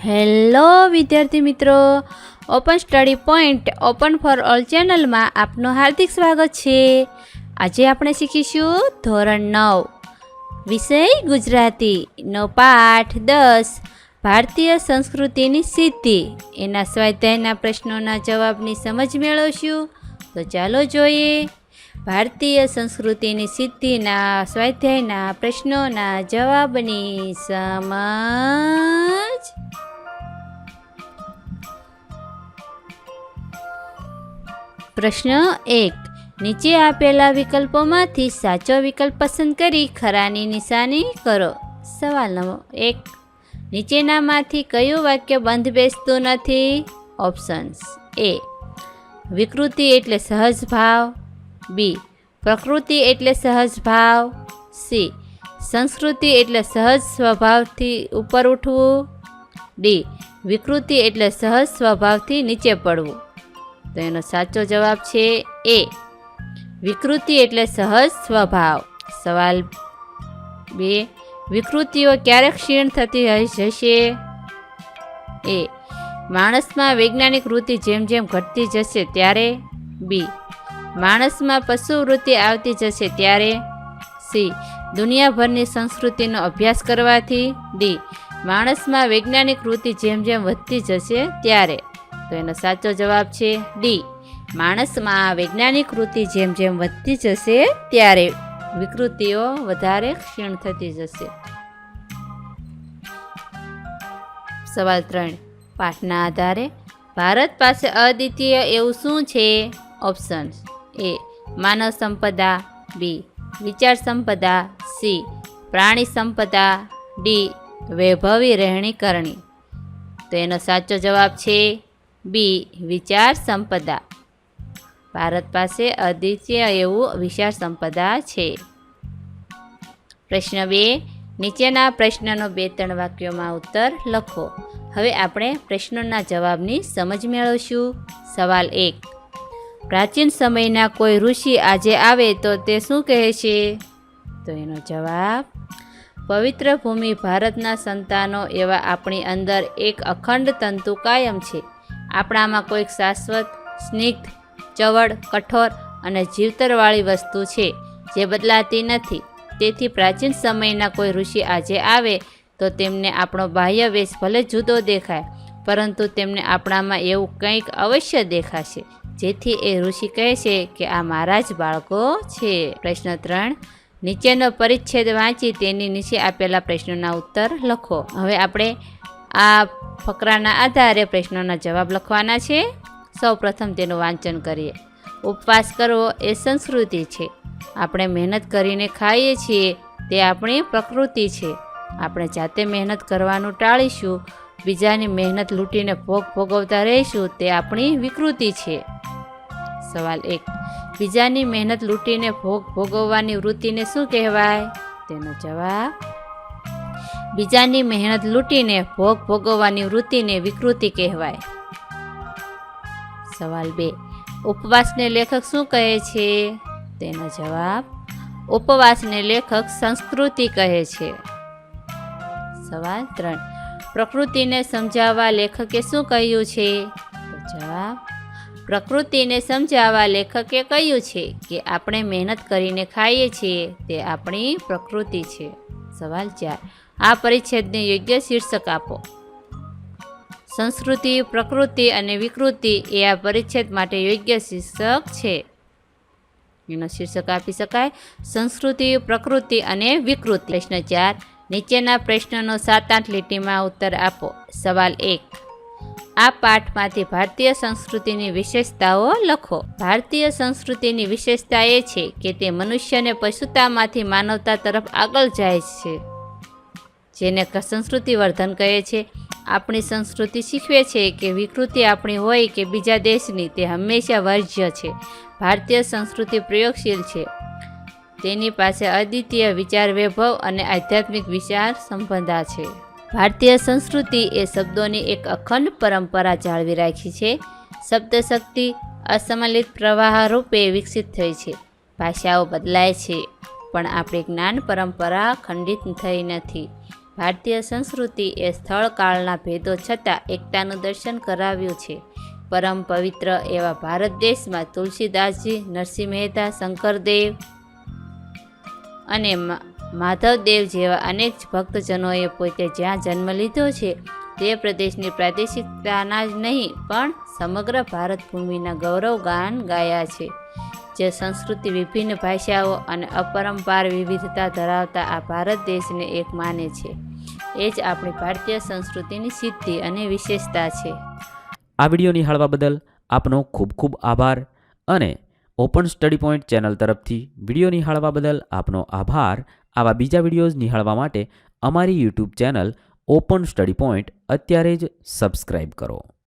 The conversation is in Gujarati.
હેલો વિદ્યાર્થી મિત્રો, open study point open for all ચેનલમાં આપનું હાર્દિક સ્વાગત છે. આજે આપણે શીખીશું ધોરણ 9 વિષય ગુજરાતીનો પાઠ 10 ભારતીય સંસ્કૃતિની સિદ્ધિ. એના સ્વાધ્યાયના પ્રશ્નોના જવાબની સમજ મેળવશું. તો ચાલો જોઈએ ભારતીય સંસ્કૃતિની સિદ્ધિના સ્વાધ્યાયના પ્રશ્નોના જવાબની સમજ. પ્રશ્ન 1. નીચે આપેલા વિકલ્પોમાંથી સાચો વિકલ્પ પસંદ કરી ખરાની નિશાની કરો. સવાલ નંબર 1. નીચેનામાંથી કયું વાક્ય બંધ બેસતું નથી? ઓપ્શન્સ: એ. વિકૃતિ એટલે સહજ ભાવ. બી. પ્રકૃતિ એટલે સહજ ભાવ. સી. સંસ્કૃતિ એટલે સહજ સ્વભાવથી ઉપર ઉઠવું. ડી. વિકૃતિ એટલે સહજ સ્વભાવથી નીચે પડવું. તો એનો સાચો જવાબ છે એ. વિકૃતિ એટલે સહજ સ્વભાવ. સવાલ 2. વિકૃતિઓ ક્યારે ક્ષીણ થતી જશે? એ. માણસમાં વૈજ્ઞાનિક વૃત્તિ જેમ જેમ ઘટતી જશે ત્યારે. બી. માણસમાં પશુ વૃત્તિ આવતી જશે ત્યારે. સી. દુનિયાભરની સંસ્કૃતિનો અભ્યાસ કરવાથી. ડી. માણસમાં વૈજ્ઞાનિક વૃત્તિ જેમ જેમ વધતી જશે ત્યારે. તો એનો સાચો જવાબ છે ડી. માણસમાં વૈજ્ઞાનિક વૃત્તિ જેમ જેમ વધતી જશે ત્યારે વિકૃતિઓ વધારે ક્ષીણ થતી જશે. સવાલ 3. પાઠના આધારે ભારત પાસે અદ્વિતીય એવું શું છે? ઓપ્શન્સ: એ. માનવ સંપદા. બી. વિચાર સંપદા. સી. પ્રાણી સંપદા. ડી. વૈભવી રહેણી કરણી. તો એનો સાચો જવાબ છે બી. વિચાર સંપદા. ભારત પાસે અદ્વિતીય એવું વિચાર સંપદા છે. પ્રશ્ન 2. નીચેના પ્રશ્નનો 2-3 વાક્યોમાં ઉત્તર લખો. હવે આપણે પ્રશ્નોના જવાબની સમજ મેળવશું. સવાલ 1. પ્રાચીન સમયના કોઈ ઋષિ આજે આવે તો તે શું કહે છે? તો એનો જવાબ: પવિત્ર ભૂમિ ભારતના સંતાનો એવા આપણી અંદર એક અખંડ તંતુ કાયમ છે. આપણામાં કોઈક શાશ્વત, સ્નિગ્ધ, ચવડ, કઠોર અને જીવતરવાળી વસ્તુ છે જે બદલાતી નથી. તેથી પ્રાચીન સમયના કોઈ ઋષિ આજે આવે તો તેમને આપણો બાહ્ય વેશ ભલે જુદો દેખાય, પરંતુ તેમને આપણામાં એવું કંઈક અવશ્ય દેખાશે જેથી એ ઋષિ કહે છે કે આ મારા જ બાળકો છે. પ્રશ્ન 3. નીચેનો પરિચ્છેદ વાંચી તેની નીચે આપેલા પ્રશ્નોના ઉત્તર લખો. હવે આપણે આ ફકરાના આધારે પ્રશ્નોના જવાબ લખવાના છે. સૌ પ્રથમ તેનું વાંચન કરીએ. ઉપવાસ કરવો એ સંસ્કૃતિ છે. આપણે મહેનત કરીને ખાઈએ છીએ તે આપણી પ્રકૃતિ છે. આપણે જાતે મહેનત કરવાનું ટાળીશું, બીજાની મહેનત લૂંટીને ભોગ ભોગવતા રહીશું તે આપણી વિકૃતિ છે. સવાલ 1. બીજાની મહેનત લૂંટીને ભોગ ભોગવવાની વૃત્તિને શું કહેવાય? તેનો જવાબ: બીજાની મહેનત લૂંટીને ભોગ ભોગવવાની વૃત્તિને વિકૃતિ કહેવાય. સવાલ 2. ઉપવાસને લેખક શું કહે છે? તેનો જવાબ: ઉપવાસને લેખક સંસ્કૃતિ કહે છે. સવાલ 3. પ્રકૃતિને સમજાવવા લેખકે શું કહ્યું છે? તો જવાબ: પ્રકૃતિને સમજાવવા લેખકે કહ્યું છે કે આપણે મહેનત કરીને ખાઈએ છીએ તે આપણી પ્રકૃતિ છે. સવાલ 4. આ પરિચ્છેદને યોગ્ય શીર્ષક આપો. સંસ્કૃતિ, પ્રકૃતિ અને વિકૃતિ એ આ પરિચ્છેદ માટે યોગ્ય શીર્ષક છે. એનો શીર્ષક આપી શકાય સંસ્કૃતિ, પ્રકૃતિ અને વિકૃતિ. પ્રશ્ન 4. નીચેના પ્રશ્નનો 7-8 લીટીમાં ઉત્તર આપો. સવાલ 1. આ પાઠમાંથી ભારતીય સંસ્કૃતિની વિશેષતાઓ લખો. ભારતીય સંસ્કૃતિની વિશેષતા એ છે કે તે મનુષ્યને પશુતામાંથી માનવતા તરફ આગળ જાય છે, જેને સંસ્કૃતિ વર્ધન કહે છે. આપણી સંસ્કૃતિ શીખવે છે કે વિકૃતિ આપણી હોય કે બીજા દેશની તે હંમેશા વર્જ્ય છે. ભારતીય સંસ્કૃતિ પ્રયોગશીલ છે. તેની પાસે અદ્વિતીય વિચાર વૈભવ અને આધ્યાત્મિક વિચાર સંપદા છે. ભારતીય સંસ્કૃતિ એ શબ્દોની એક અખંડ પરંપરા જાળવી રાખી છે. શબ્દશક્તિ અસમલિત પ્રવાહ રૂપે વિકસિત થઈ છે. ભાષાઓ બદલાય છે પણ આપણી જ્ઞાન પરંપરા ખંડિત થઈ નથી. ભારતીય સંસ્કૃતિ એ સ્થળ કાળના ભેદો છતાં એકતાનું દર્શન કરાવ્યું છે. પરમ પવિત્ર એવા ભારત દેશમાં તુલસીદાસજી, નરસિંહ મહેતા, શંકરદેવ અને માધવદેવ જેવા અનેક ભક્તજનોએ પોતે જ્યાં જન્મ લીધો છે તે પ્રદેશની પ્રાદેશિકતાના જ નહીં પણ સમગ્ર ભારત ભૂમિના ગૌરવ ગાન ગાયા છે. જે સંસ્કૃતિ, વિભિન્ન ભાષાઓ અને અપરંપાર વિવિધતા ધરાવતા આ ભારત દેશને એક માને છે. એ જ આપણી ભારતીય સંસ્કૃતિની સિદ્ધિ અને વિશેષતા છે. આ વિડીયો નિહાળવા બદલ આપનો ખૂબ ખૂબ આભાર અને ઓપન સ્ટડી પોઈન્ટ ચેનલ તરફથી વિડીયો નિહાળવા બદલ આપનો આભાર. આવા બીજા વિડીયોઝ નિહાળવા માટે અમારી YouTube channel open study point અત્યારે જ સબસ્ક્રાઈબ કરો.